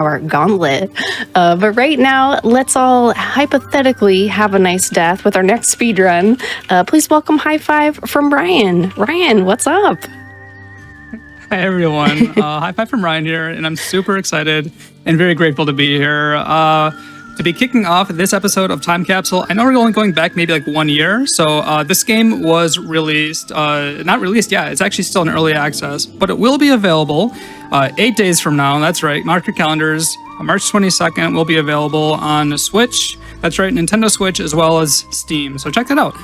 our gauntlet. But right now, let's all hypothetically have a nice death with our next speedrun. Please welcome High Five from Ryan. Ryan, what's up? Hi, everyone. High Five from Ryan here, and I'm super excited and very grateful to be here. To be kicking off this episode of Time Capsule. I know we're only going back maybe like 1 year, so this game was released, not released, yeah, it's actually still in early access, but it will be available 8 days from now. That's right, mark your calendars. March 22nd will be available on Switch. That's right, Nintendo Switch as well as Steam, so check that out.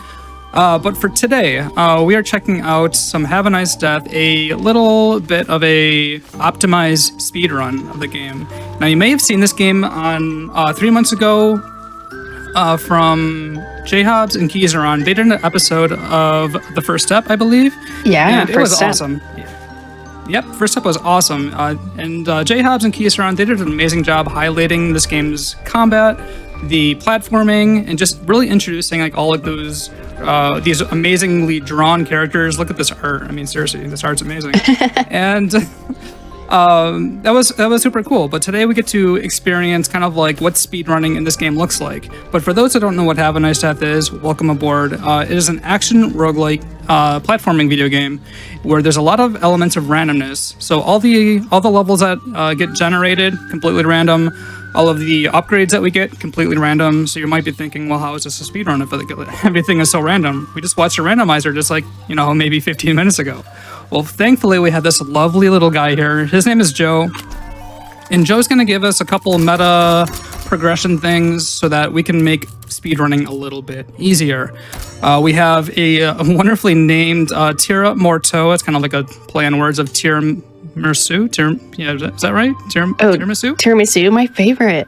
But for today, we are checking out some Have a Nice Death, a little bit of a optimized speedrun of the game. Now, you may have seen this game on 3 months ago from J-Hobbs and Keyseron. They did an episode of The First Step, I believe. Yeah, and it was awesome. Yep, First Step was awesome. And J-Hobbs and Keyseron, they did an amazing job highlighting this game's combat, the platforming, and just really introducing like all of those these amazingly drawn characters. Look at this art. I mean, seriously, this art's amazing. And that was super cool. But today we get to experience kind of like what speedrunning in this game looks like. But for those that don't know what Have a Nice Death is, welcome aboard. It is an action roguelike platforming video game where there's a lot of elements of randomness. So all the levels that get generated completely random. All of the upgrades that we get, completely random. So you might be thinking, well, how is this a speedrun if everything is so random? We just watched a randomizer just like, maybe 15 minutes ago. Well, thankfully, we have this lovely little guy here. His name is Joe. And Joe's going to give us a couple meta progression things so that we can make speedrunning a little bit easier. We have a wonderfully named Tira Morto. It's kind of like a play on words of tiramisu. Is that right? Tiramisu? Tiramisu, my favorite.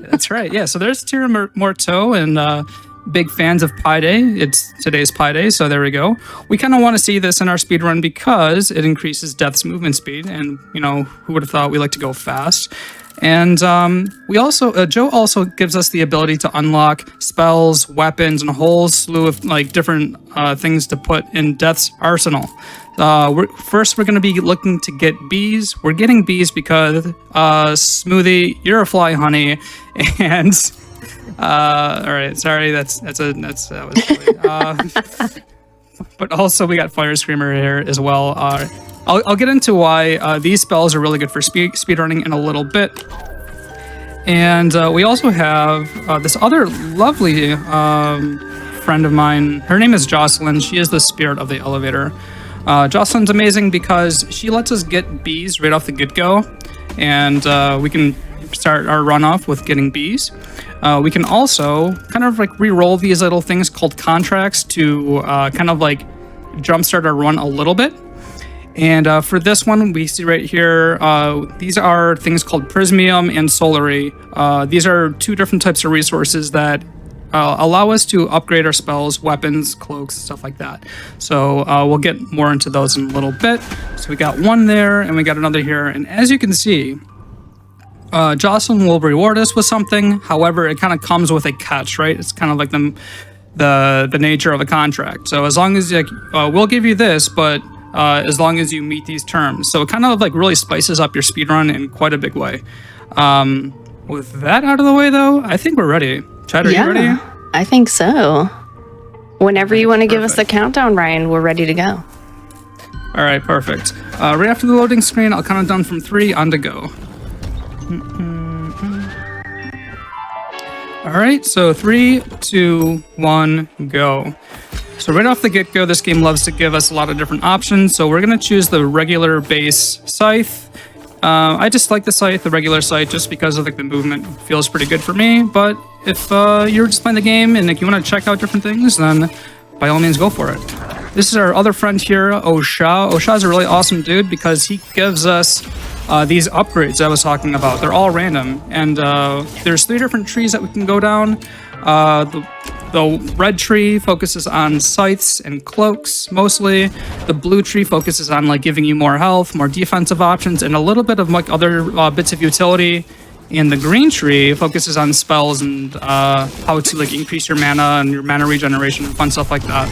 That's right. Yeah. So there's Tira Morto, and big fans of Pi Day. It's today's Pi Day, so there we go. We kind of want to see this in our speedrun because it increases Death's movement speed, and who would have thought we like to go fast. And we also Joe also gives us the ability to unlock spells, weapons, and a whole slew of like different things to put in Death's arsenal. First, we're going to be looking to get bees. We're getting bees because Smoothie, you're a fly, honey, and all right, sorry, that was silly. But also we got Fire Screamer here as well. I'll get into why these spells are really good for speedrunning in a little bit. And we also have this other lovely friend of mine. Her name is Jocelyn. She is the spirit of the elevator. Jocelyn's amazing because she lets us get bees right off the get-go. And we can start our run off with getting bees. We can also kind of like re-roll these little things called contracts to kind of like jumpstart our run a little bit. And for this one, we see right here, these are things called Prismium and Solary. These are two different types of resources that allow us to upgrade our spells, weapons, cloaks, stuff like that. So we'll get more into those in a little bit. So we got one there, and we got another here. And as you can see, Jocelyn will reward us with something. However, it kind of comes with a catch, right? It's kind of like the nature of a contract. So as long as we'll give you this, but as long as you meet these terms. So it kind of like really spices up your speedrun in quite a big way. With that out of the way, though, I think we're ready. Chad, are you ready? I think so. Whenever you want to give us the countdown, Ryan, we're ready to go. All right, perfect. Right after the loading screen, I'll count it down from 3 on to go. All right, so 3, 2, 1, go. So right off the get-go, this game loves to give us a lot of different options. So we're going to choose the regular base scythe. I just like the regular scythe, just because of like the movement feels pretty good for me. But if you're just playing the game and like you want to check out different things, then by all means go for it. This is our other friend here, Osha. Osha's a really awesome dude because he gives us these upgrades I was talking about. They're all random, and there's 3 different trees that we can go down. The red tree focuses on scythes and cloaks mostly. The blue tree focuses on like giving you more health, more defensive options, and a little bit of like other bits of utility. And the green tree focuses on spells and how to like increase your mana and your mana regeneration and fun stuff like that.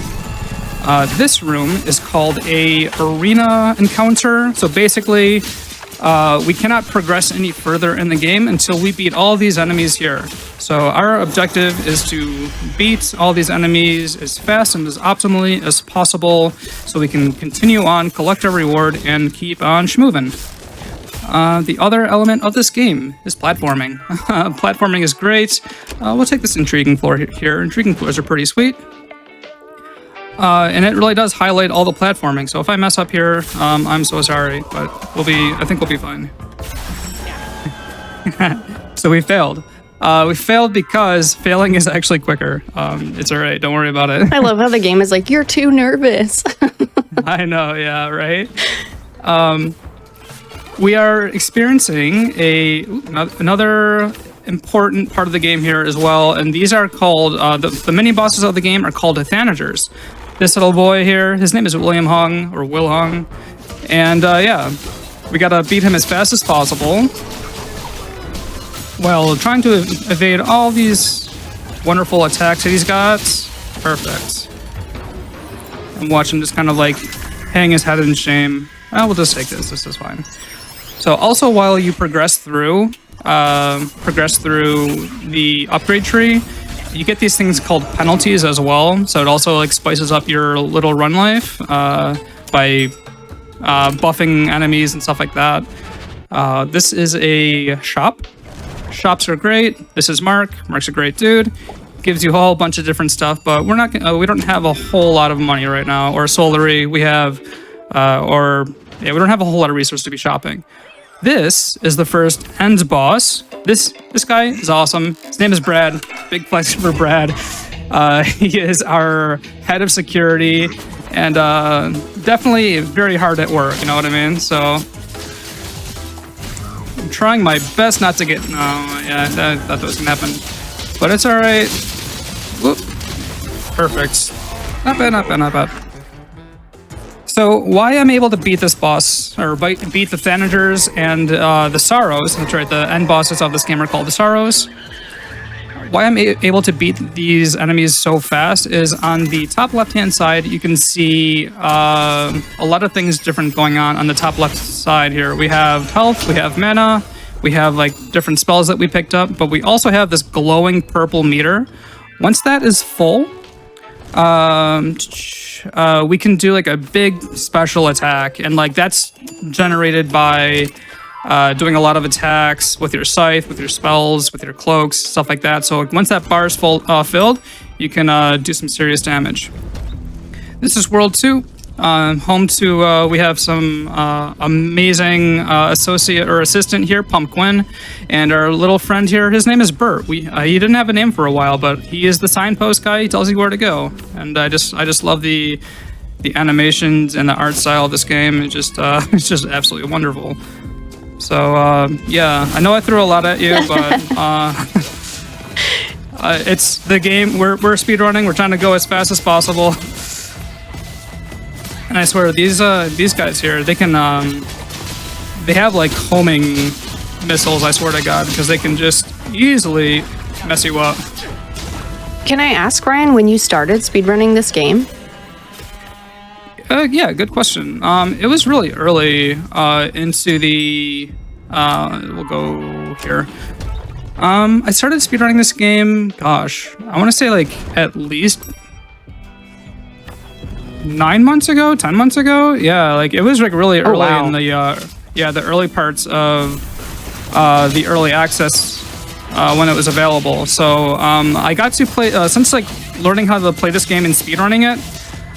This room is called a arena encounter. So basically, we cannot progress any further in the game until we beat all these enemies here. So our objective is to beat all these enemies as fast and as optimally as possible so we can continue on, collect our reward, and keep on schmovin'. The other element of this game is platforming. Platforming is great. We'll take this intriguing floor here. Intriguing floors are pretty sweet. And it really does highlight all the platforming. So if I mess up here, I'm so sorry, but I think we'll be fine. So we failed. We failed because failing is actually quicker. It's all right. Don't worry about it. I love how the game is like, you're too nervous. I know. Yeah. Right. We are experiencing another important part of the game here as well, and these are called the mini bosses of the game are called Thanagers. This little boy here, his name is William Hung or Will Hung, and yeah, we gotta beat him as fast as possible while trying to evade all these wonderful attacks that he's got. Perfect. And watch him just kind of like hang his head in shame. Oh, we'll just take this. This is fine. So also while you progress through the upgrade tree, you get these things called penalties as well. So it also like spices up your little run life by buffing enemies and stuff like that. This is a shop. Shops are great. This is Mark. Mark's a great dude. Gives you a whole bunch of different stuff, but we don't have a whole lot of money right now or solary. We have we don't have a whole lot of resources to be shopping. This is the first end boss. This guy is awesome. His name is Brad. Big flex for Brad. He is our head of security and definitely very hard at work. You know what I mean? So I'm trying my best not to get. No, yeah, I thought that was gonna happen, but it's all right. Whoop. Perfect. Not bad. Not bad. Not bad. So why I'm able to beat this boss, or beat the Thanagers and the Sorrows, that's right, the end bosses of this game are called the Sorrows. Why I'm able to beat these enemies so fast is on the top left-hand side, you can see a lot of things different going on the top left side here. We have health, we have mana, we have like different spells that we picked up, but we also have this glowing purple meter. Once that is full, we can do like a big special attack, and like that's generated by doing a lot of attacks with your scythe, with your spells, with your cloaks, stuff like that. So once that bar is filled, you can do some serious damage. This is World 2. Home to, we have some amazing associate or assistant here, Pumpkin, and our little friend here, his name is Bert. He didn't have a name for a while, but he is the signpost guy. He tells you where to go, and I just love the animations and the art style of this game. It's just absolutely wonderful. So yeah, I know I threw a lot at you, but it's the game. We're speedrunning. We're trying to go as fast as possible. And I swear, these guys here, they can, they have like homing missiles, I swear to God, because they can just easily mess you up. Can I ask, Ryan, when you started speedrunning this game? Yeah, good question. It was really early into the, we'll go here. I started speedrunning this game, gosh, I want to say like at least 9 months ago, 10 months ago. Yeah, like it was like really early in the early parts of the early access when it was available. So I got to play since like learning how to play this game and speedrunning it.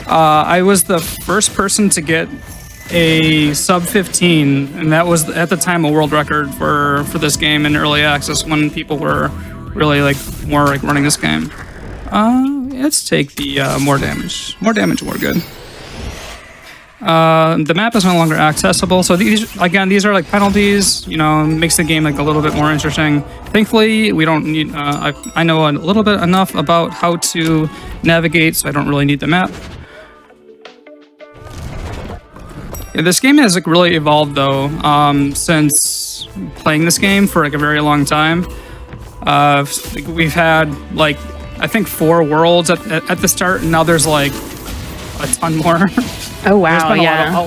I was the first person to get a sub 15, and that was at the time a world record for this game in early access when people were really like more like running this game. Let's take the more damage. More damage, more good. The map is no longer accessible, so these are like penalties. You know, makes the game like a little bit more interesting. Thankfully, we don't need. I know a little bit enough about how to navigate, so I don't really need the map. Yeah, this game has like really evolved though since playing this game for like a very long time. We've had like I think 4 worlds at the start, and now there's like a ton more. Oh wow! Yeah.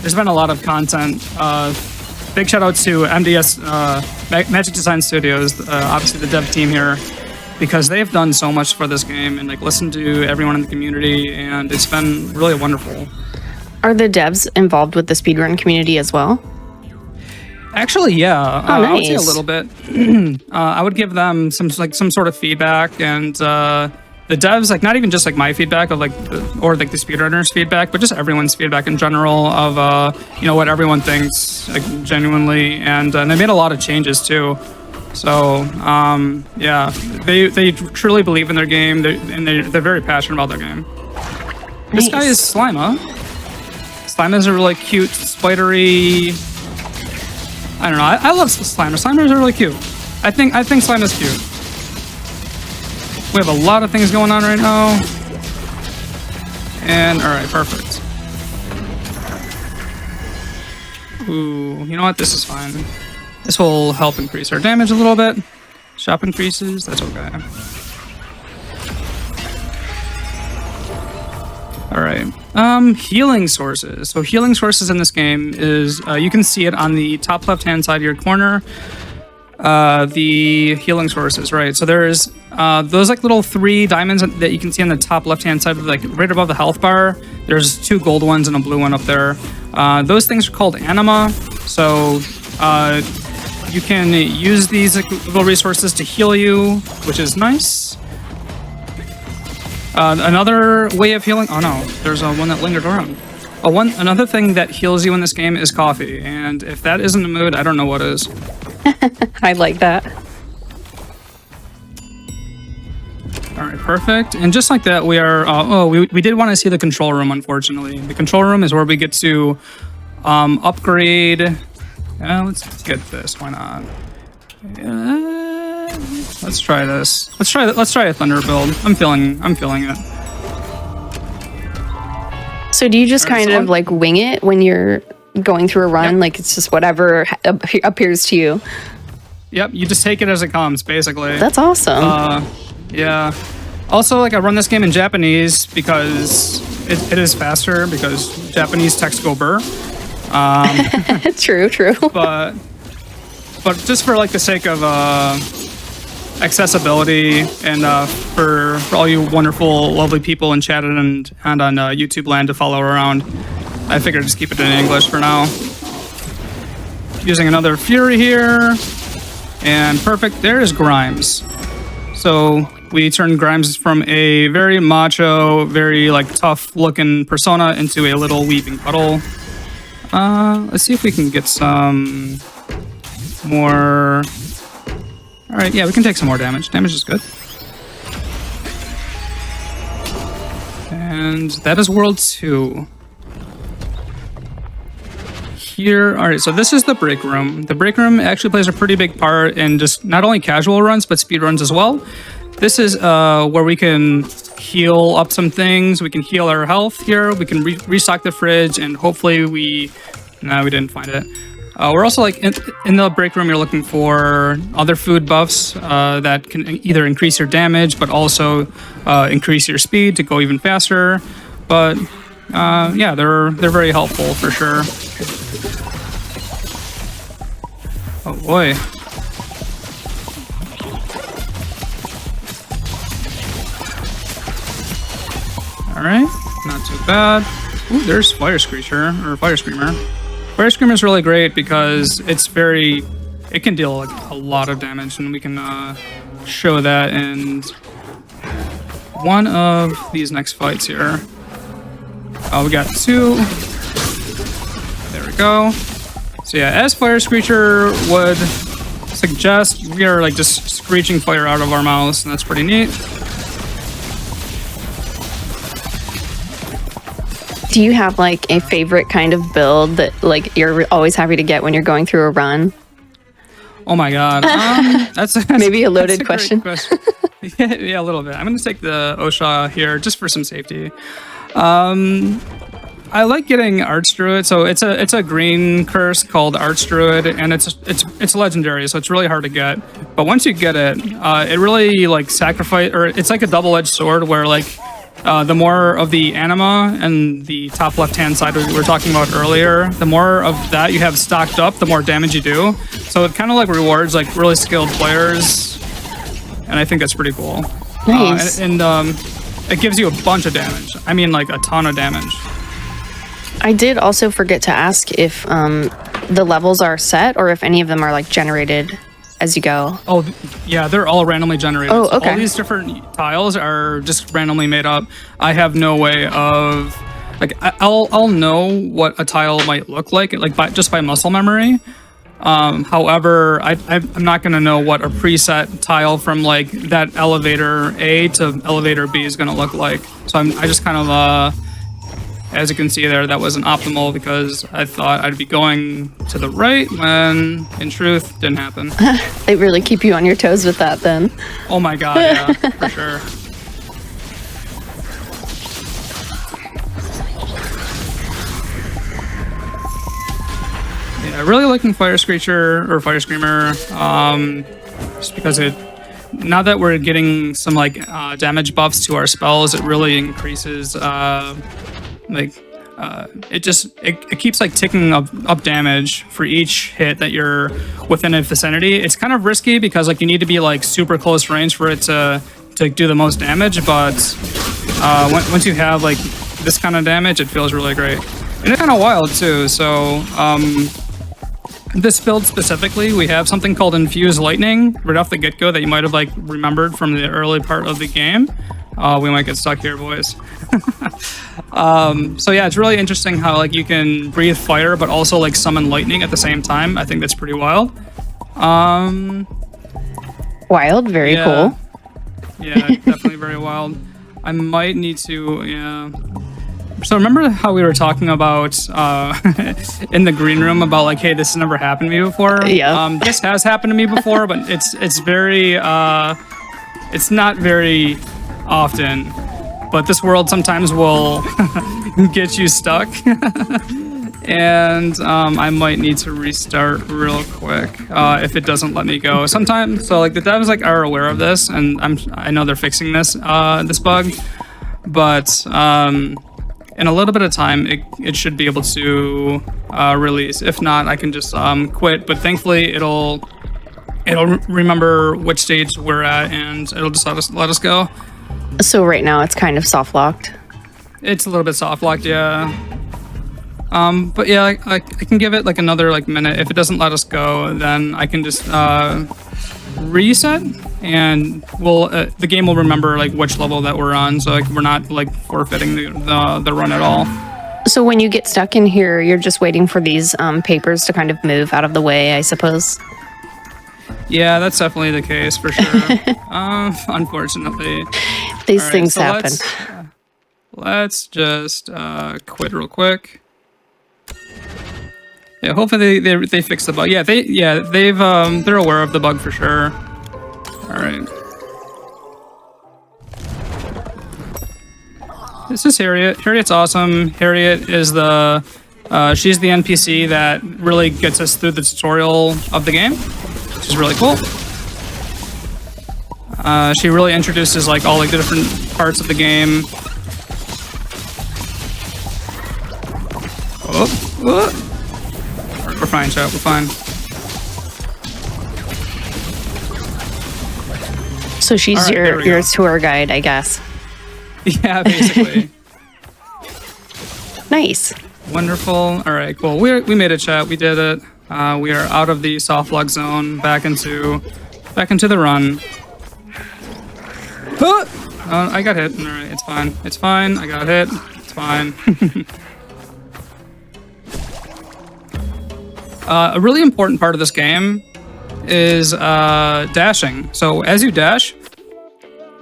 There's been a lot of content big shout out to MDS Magic Design Studios, obviously the dev team here, because they've done so much for this game and like listened to everyone in the community, and it's been really wonderful. Are the devs involved with the speedrun community as well? Actually, yeah. Oh, nice. I would say a little bit. I would give them some sort of feedback, and the devs, like not even just like my feedback of like or like the speedrunners' feedback, but just everyone's feedback in general of what everyone thinks like, genuinely, and they made a lot of changes too. So yeah, they truly believe in their game, they're very passionate about their game. Nice. This guy is Slima. Slima is a really cute, spidery. I don't know. I love Slimer. Slimers are really cute. I think Slima's cute. We have a lot of things going on right now. And all right, perfect. Ooh, you know what? This is fine. This will help increase our damage a little bit. Shop increases. That's okay. All right. Healing sources. So healing sources in this game is, you can see it on the top left-hand side of your corner. The healing sources, right? So there's those like little 3 diamonds that you can see on the top left-hand side, like right above the health bar. There's 2 gold ones and a blue one up there. Those things are called anima. So you can use these like, little resources to heal you, which is nice. Another way of healing. Oh no, there's one that lingered around. Another thing that heals you in this game is coffee, and if that isn't the mood, I don't know what is. I like that. All right, perfect. And just like that, we are. We did want to see the control room. Unfortunately, the control room is where we get to upgrade. Let's get this. Why not? Let's try this. Let's try a thunder build. I'm feeling it. So do you just kind of like wing it when you're going through a run? Yep. Like it's just whatever appears to you? Yep, you just take it as it comes, basically. That's awesome. Yeah. Also, like I run this game in Japanese because it is faster because Japanese text go burr. True. But just for like the sake of accessibility and for all you wonderful, lovely people in chat and on YouTube land to follow around, I figured just keep it in English for now. Using another Fury here, and perfect. There's Grimes. So we turned Grimes from a very macho, very like tough-looking persona into a little weeping puddle. Let's see if we can get some more. All right, yeah, we can take some more damage. Damage is good. And that is World 2. Here, all right, so this is the break room. The break room actually plays a pretty big part in just not only casual runs, but speed runs as well. This is where we can heal up some things. We can heal our health here. We can restock the fridge, and hopefully we didn't find it. We're also like in the break room, you're looking for other food buffs that can either increase your damage, but also increase your speed to go even faster. But yeah, they're very helpful for sure. Oh boy. All right, not too bad. Ooh, there's Fire Screecher or Fire Screamer. Fire Screamer is really great because it can deal like a lot of damage, and we can show that in one of these next fights here. We got 2. There we go. So yeah, as Fire Screecher would suggest, we are like just screeching fire out of our mouths, and that's pretty neat. Do you have like a favorite kind of build that like you're always happy to get when you're going through a run? Oh my god, that's maybe a loaded question. Yeah, a little bit. I'm gonna take the Osha here just for some safety. I like getting Arch Druid, so it's a green curse called Arch Druid, and it's legendary, so it's really hard to get. But once you get it, it really like it's like a double-edged sword where like the more of the anima and the top left-hand side we were talking about earlier, the more of that you have stocked up, the more damage you do. So it kind of like rewards like really skilled players, and I think that's pretty cool. Nice. It gives you a bunch of damage. I mean, like a ton of damage. I did also forget to ask if the levels are set or if any of them are like generated as you go. Oh, yeah, they're all randomly generated. Oh, okay. So all these different tiles are just randomly made up. I have no way of like I'll know what a tile might look like just by muscle memory. However, I'm not going to know what a preset tile from like that elevator A to elevator B is going to look like. So I just kind of as you can see there, that wasn't optimal because I thought I'd be going to the right when, in truth, didn't happen. They really keep you on your toes with that then. Oh my god, yeah, for sure. Yeah, really liking Fire Screecher or Fire Screamer, just because now that we're getting some like damage buffs to our spells, it really increases it keeps like ticking up damage for each hit that you're within a vicinity. It's kind of risky because like you need to be like super close range for it to do the most damage, but once you have like this kind of damage, it feels really great. And it's kind of wild too. So this build specifically, we have something called Infuse Lightning right off the get-go that you might have like remembered from the early part of the game. We might get stuck here, boys. So yeah, it's really interesting how like you can breathe fire but also like summon lightning at the same time. I think that's pretty wild. Wild, very cool. Yeah, definitely very wild. I might need to, yeah. So remember how we were talking about in the green room about like, hey, this has never happened to me before? Yeah. This has happened to me before, but it's very it's not very often. But this world sometimes will get you stuck. And I might need to restart real quick if it doesn't let me go. Sometimes, so like the devs like are aware of this, and I know they're fixing this this bug, but in a little bit of time, it should be able to release. If not, I can just quit. But thankfully, it'll remember which stage we're at, and it'll just let us go. So right now it's kind of soft locked. It's a little bit soft locked, yeah. But yeah, I can give it like another like minute. If it doesn't let us go, then I can just reset, and the game will remember like which level that we're on. So like we're not like forfeiting the run at all. So when you get stuck in here, you're just waiting for these papers to kind of move out of the way, I suppose. Yeah, that's definitely the case for sure. Unfortunately, these things happen. Let's just quit real quick. Yeah, hopefully they fix the bug. Yeah, they're aware of the bug for sure. All right. This is Harriet. Harriet's awesome. Harriet is she's the NPC that really gets us through the tutorial of the game, which is really cool. She really introduces like all like the different parts of the game. We're fine, chat. We're fine. So she's right, your tour guide, I guess. Yeah, basically. Nice. Wonderful. All right, cool. We made it, chat. We did it. We are out of the soft lock zone, back into the run. I got hit. All right, it's fine. It's fine. I got hit. It's fine. A really important part of this game is dashing. So as you dash,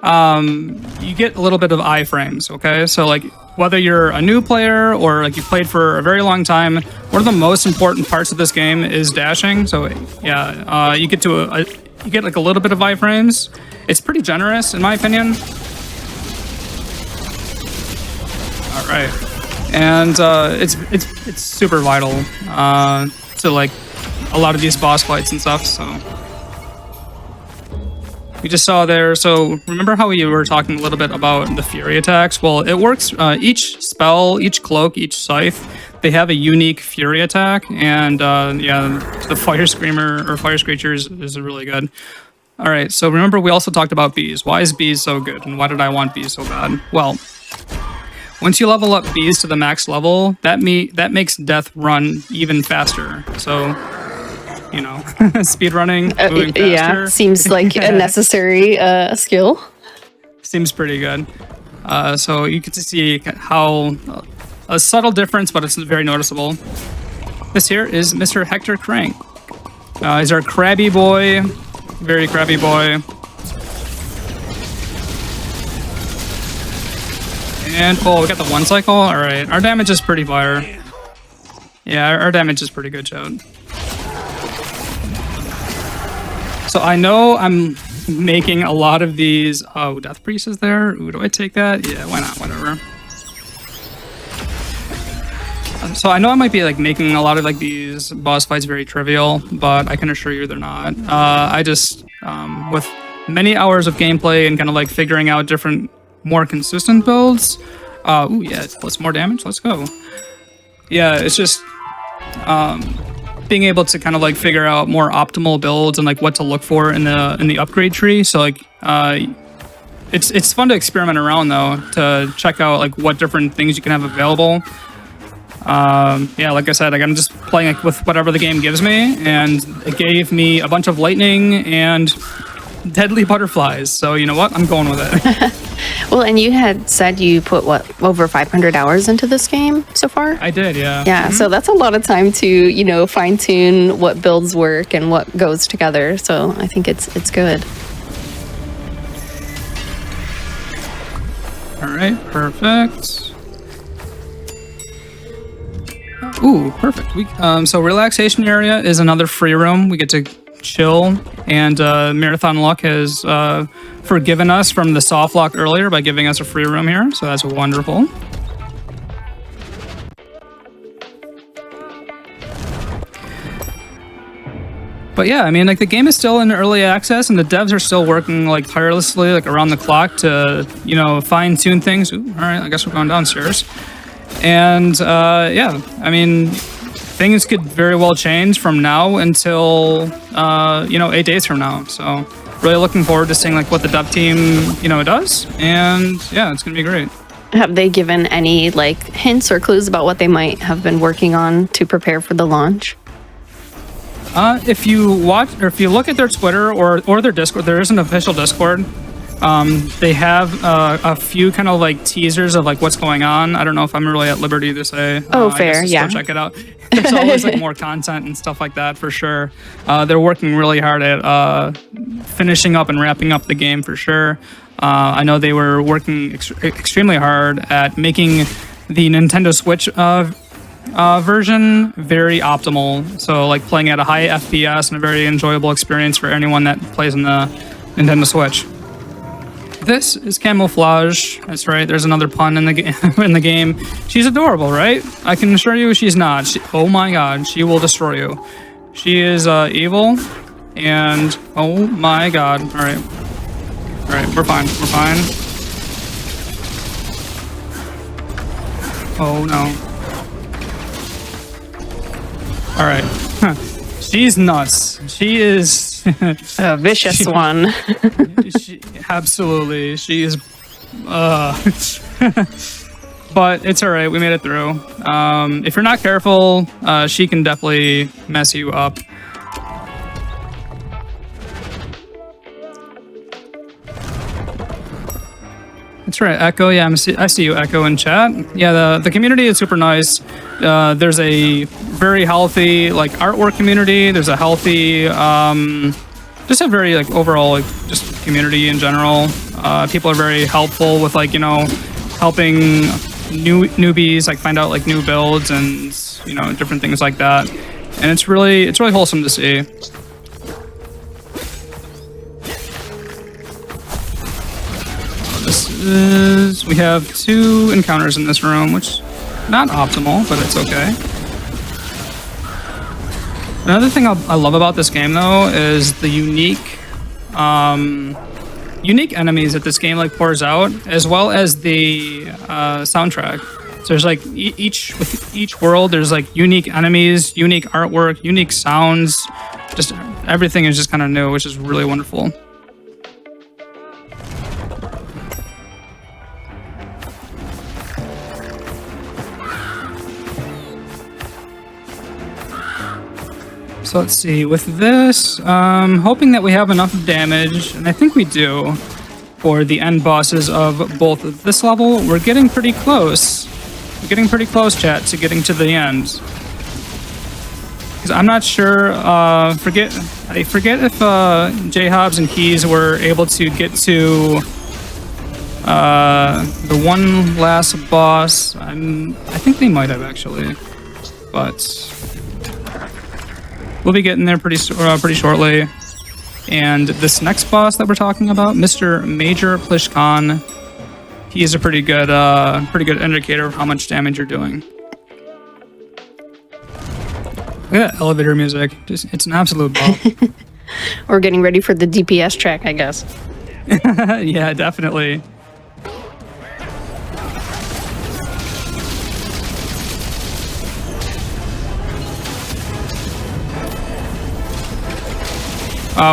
you get a little bit of iframes, okay? So like whether you're a new player or like you played for a very long time, one of the most important parts of this game is dashing. So yeah, you get like a little bit of iframes. It's pretty generous in my opinion. All right, and it's super vital to like a lot of these boss fights and stuff. So we just saw there. So remember how we were talking a little bit about the Fury attacks? Well, it works. Each spell, each cloak, each scythe, they have a unique Fury attack, and yeah, the Fire Screamer or Fire Screechers is really good. All right, so remember we also talked about bees. Why is bees so good, and why did I want bees so bad? Well, once you level up bees to the max level, that makes death run even faster. So, you know, speed running, moving faster. Yeah, seems like a necessary skill. Seems pretty good. So you get to see how a subtle difference, but it's very noticeable. This here is Mr. Hector Crank. He's our crabby boy, very crabby boy. And, oh, we got the one cycle? Alright, our damage is pretty fire. Yeah, our damage is pretty good, Chode. So I know I'm making a lot of these... Oh, Death Priest is there? Ooh, do I take that? Yeah, why not? Whatever. So I know I might be like making a lot of like these boss fights very trivial, but I can assure you they're not. I just, with many hours of gameplay and kind of like figuring out different, more consistent builds. Ooh, yeah, plus more damage. Let's go. Yeah, it's just being able to kind of like figure out more optimal builds and like what to look for in the upgrade tree. So like, it's fun to experiment around though, to check out like what different things you can have available. Yeah, like I said, I'm just playing with whatever the game gives me, and it gave me a bunch of lightning and deadly butterflies. So you know what? I'm going with it. Well, and you had said you put what, over 500 hours into this game so far? I did, yeah. Yeah, so that's a lot of time to, you know, fine tune what builds work and what goes together. So I think it's good. All right, perfect. Ooh, perfect. So relaxation area is another free room. We get to chill, and Marathon Luck has forgiven us from the soft lock earlier by giving us a free room here, so that's wonderful. But yeah, I mean, like the game is still in early access, and the devs are still working like tirelessly, like around the clock to, you know, fine tune things. Ooh, all right, I guess we're going downstairs. And yeah, I mean, things could very well change from now until, you know, 8 days from now. So really looking forward to seeing like what the dev team, you know, does. And yeah, it's going to be great. Have they given any like hints or clues about what they might have been working on to prepare for the launch? If you watch, or if you look at their Twitter or their Discord, there is an official Discord. They have a few kind of like teasers of like what's going on. I don't know if I'm really at liberty to say. Oh, fair, yeah. Check it out. There's always like more content and stuff like that for sure. They're working really hard at finishing up and wrapping up the game for sure. I know they were working extremely hard at making the Nintendo Switch version very optimal. So like playing at a high FPS and a very enjoyable experience for anyone that plays on the Nintendo Switch. This is Camouflage. That's right. There's another pun in the in the game. She's adorable, right? I can assure you she's not. Oh my god, she will destroy you. She is evil, and oh my god. All right, we're fine. We're fine. Oh no. All right. She's nuts. She is a vicious one. Absolutely. She is. But it's all right. We made it through. If you're not careful, she can definitely mess you up. That's right, Echo. Yeah, I see you, Echo, in chat. Yeah, the community is super nice. There's a very healthy like artwork community. There's a healthy, just a very like overall like just community in general. People are very helpful with like, you know, helping newbies like find out like new builds and, you know, different things like that. And it's really wholesome to see. We have 2 encounters in this room, which not optimal, but it's okay. Another thing I love about this game though is the unique unique enemies that this game like pours out, as well as the soundtrack. So there's like with each world, there's like unique enemies, unique artwork, unique sounds. Just everything is just kind of new, which is really wonderful. So let's see, with this, hoping that we have enough damage, and I think we do, for the end bosses of both of this level. We're getting pretty close. We're getting pretty close, chat, to getting to the end. Because I'm not sure, I forget if J-Hobbs and Keys were able to get to the one last boss. I think they might have, actually. But we'll be getting there pretty shortly. And this next boss that we're talking about, Mr. Major Plishkon, he is a pretty good indicator of how much damage you're doing. Look at that elevator music. It's an absolute ball. We're getting ready for the DPS track, I guess. Yeah, definitely.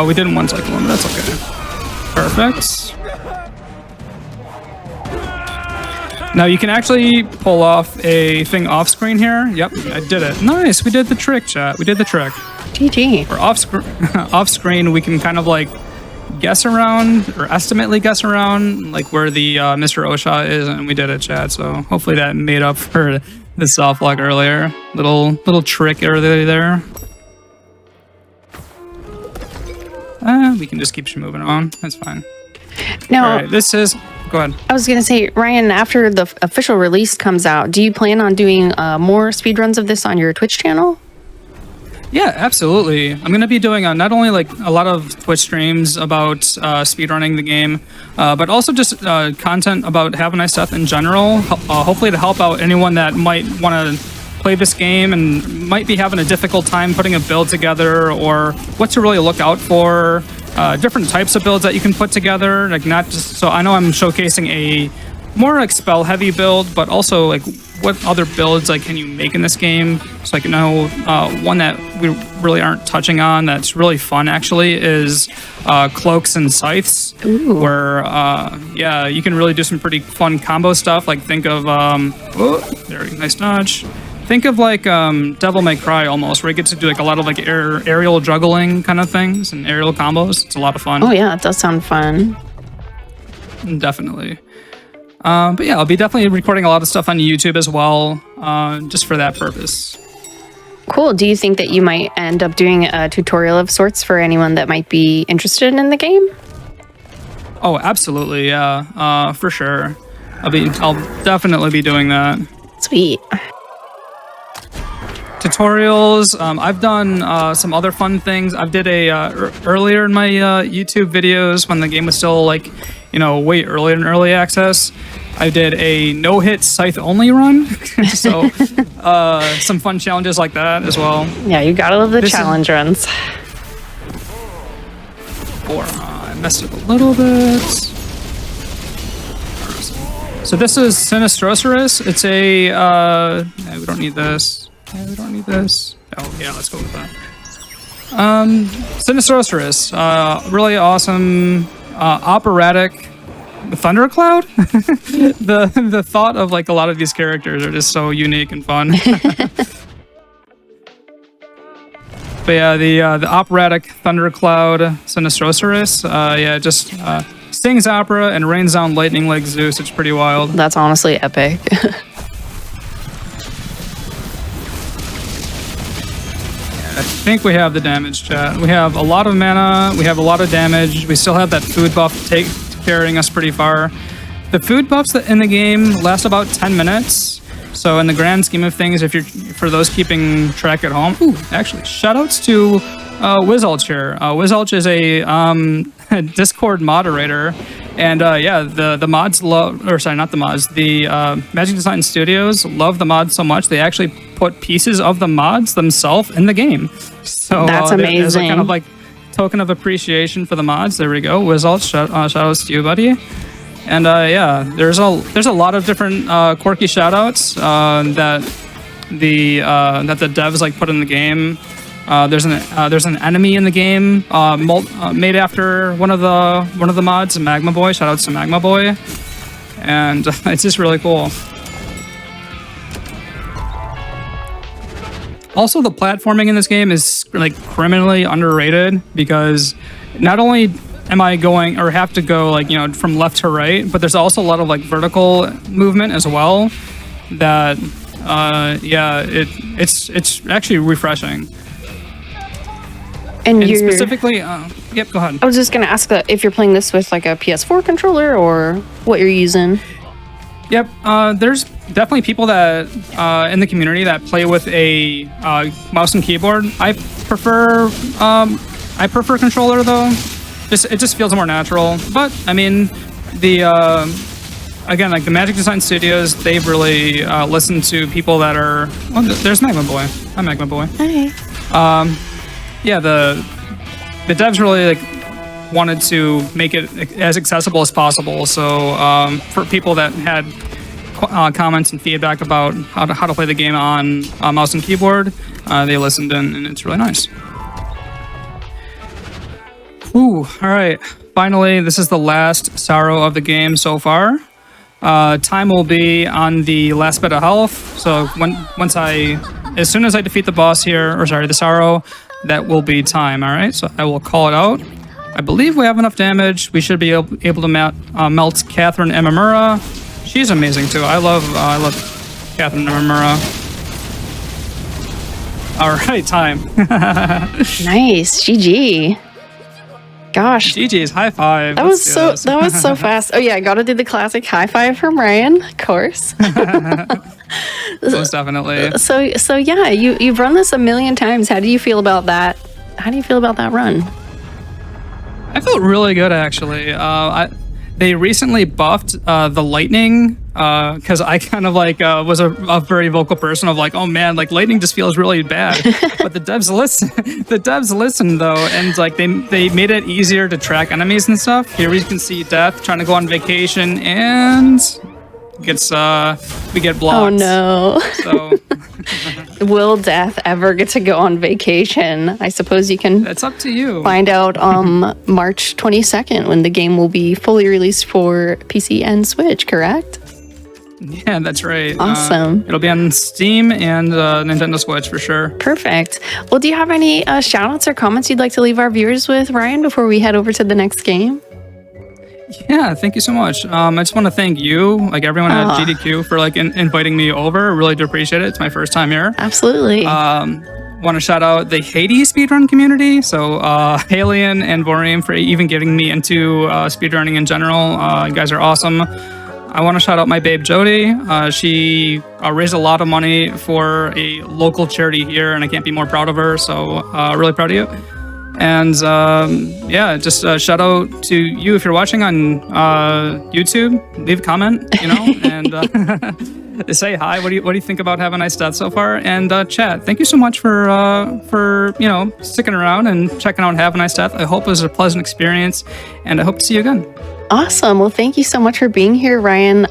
We didn't one cycle him, but that's okay. Perfect. Now you can actually pull off a thing off screen here. Yep, I did it. Nice, we did the trick, chat. We did the trick. GG. Or off screen, we can kind of like guess around or estimately guess around like where the Mr. Osha is, and we did it, chat. So hopefully that made up for the soft lock earlier. Little trick earlier there. We can just keep moving on. That's fine. Now, all right, this is... Go ahead. I was going to say, Ryan, after the official release comes out, do you plan on doing more speedruns of this on your Twitch channel? Yeah, absolutely. I'm going to be doing not only like a lot of Twitch streams about speedrunning the game, but also just content about Have a Nice Death in general, hopefully to help out anyone that might want to play this game and might be having a difficult time putting a build together, or what to really look out for, different types of builds that you can put together. Like not just, so I know I'm showcasing a more like spell heavy build, but also like what other builds like can you make in this game. So like, you know, one that we really aren't touching on that's really fun actually is cloaks and scythes. Ooh. Where yeah, you can really do some pretty fun combo stuff. Like think of nice dodge. Think of like Devil May Cry almost, where you get to do like a lot of like aerial juggling kind of things and aerial combos. It's a lot of fun. Oh yeah, it does sound fun. Definitely. But yeah, I'll be definitely recording a lot of stuff on YouTube as well, just for that purpose. Cool. Do you think that you might end up doing a tutorial of sorts for anyone that might be interested in the game? Oh, absolutely, yeah, for sure. I'll definitely be doing that. Sweet. Tutorials. I've done some other fun things. I did earlier in my YouTube videos when the game was still like, you know, way earlier in early access. I did a no-hit scythe only run. So some fun challenges like that as well. Yeah, you gotta love the challenge runs. Or I messed up a little bit. So this is Sinistrosaurus. It's a yeah, we don't need this. Yeah, we don't need this. Oh, yeah, let's go with that. Sinistrosaurus, really awesome, operatic thundercloud. the thought of like a lot of these characters are just so unique and fun. But yeah, the operatic thundercloud Sinistrosaurus, yeah, just sings opera and rains down lightning like Zeus. It's pretty wild. That's honestly epic. I think we have the damage, chat. We have a lot of mana, we have a lot of damage, we still have that food buff carrying us pretty far. The food buffs in the game last about 10 minutes, so in the grand scheme of things, if you're for those keeping track at home, actually, shoutouts to Wizulch here. Wizulch is a Discord moderator, and yeah, the mods love, or sorry, not the mods, the Magic Design Studios love the mods so much, they actually put pieces of the mods themselves in the game. So that's amazing. as a kind of like token of appreciation for the mods. There we go. Wizalt, shout outs to you, buddy. And yeah, there's a lot of different quirky shout outs that the devs like put in the game. There's an enemy in the game made after one of the mods, Magma Boy. Shout outs to Magma Boy. And it's just really cool. Also, the platforming in this game is like criminally underrated because not only am I going or have to go like, you know, from left to right, but there's also a lot of like vertical movement as well that yeah, it's actually refreshing. And you're specifically yep, go ahead. I was just going to ask that if you're playing this with like a PS4 controller or what you're using. Yep, there's definitely people that in the community that play with a mouse and keyboard. I prefer controller though. It just feels more natural. But I mean, the again, like the Magic Design Studios, they've really listened to people that are. Oh, there's Magma Boy. Hi, Magma Boy. Hey. Yeah, the devs really like wanted to make it as accessible as possible. So for people that had comments and feedback about how to play the game on mouse and keyboard, they listened in, and it's really nice. Ooh, all right. Finally, this is the last sorrow of the game so far. Time will be on the last bit of health. So as soon as I defeat the boss here, or sorry, the sorrow, that will be time. All right. So I will call it out. I believe we have enough damage. We should be able to melt Catherine Imamura. She's amazing too. I love Catherine Imamura. All right, time. Nice, GG. Gosh, GG's, high five. That was so fast. Oh yeah, I got to do the classic high five from Ryan, of course. Most definitely. So yeah, you've run this a million times. How do you feel about that? How do you feel about that run? I felt really good actually. They recently buffed the lightning because I kind of like was a very vocal person of like, oh man, like lightning just feels really bad. But the devs listen. The devs listen though, and like they made it easier to track enemies and stuff. Here we can see Death trying to go on vacation and we get blocked. Oh no. So will Death ever get to go on vacation? I suppose you can. That's up to you. Find out March 22nd when the game will be fully released for PC and Switch, correct? Yeah, that's right. Awesome. It'll be on Steam and Nintendo Switch for sure. Perfect. Well, do you have any shout outs or comments you'd like to leave our viewers with, Ryan, before we head over to the next game? Yeah, thank you so much. I just want to thank you, like everyone at GDQ, for like inviting me over. I really do appreciate it. It's my first time here. Absolutely. Want to shout out the Haiti speedrun community. So Halion and Vorium for even getting me into speedrunning in general. You guys are awesome. I want to shout out my babe Jody. She raised a lot of money for a local charity here, and I can't be more proud of her. So really proud of you. And yeah, just shout out to you if you're watching on YouTube. Leave a comment, you know, and say hi. What do you think about Have a Nice Death so far? And chat. Thank you so much for you know, sticking around and checking out Have a Nice Death. I hope it was a pleasant experience, and I hope to see you again. Awesome. Well, thank you so much for being here, Ryan.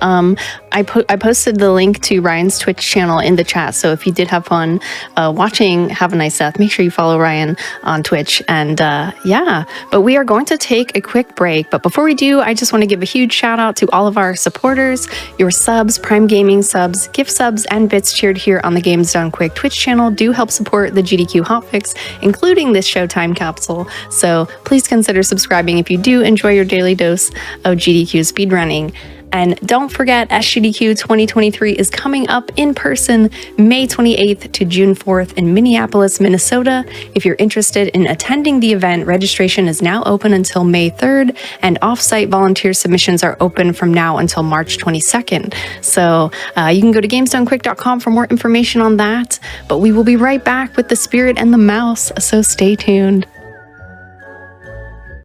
I posted the link to Ryan's Twitch channel in the chat. So if you did have fun watching Have a Nice Death, make sure you follow Ryan on Twitch. And yeah, but we are going to take a quick break. But before we do, I just want to give a huge shout out to all of our supporters, your subs, Prime Gaming subs, gift subs, and bits cheered here on the Games Done Quick Twitch channel do help support the GDQ Hotfix, including this Showtime capsule. So please consider subscribing if you do enjoy your daily dose of GDQ speedrunning. And don't forget, SGDQ 2023 is coming up in person May 28th to June 4th in Minneapolis, Minnesota. If you're interested in attending the event, registration is now open until May 3rd, and off-site volunteer submissions are open from now until March 22nd. So you can go to gamesdonequick.com for more information on that. But we will be right back with the Spirit and the Mouse, so stay tuned.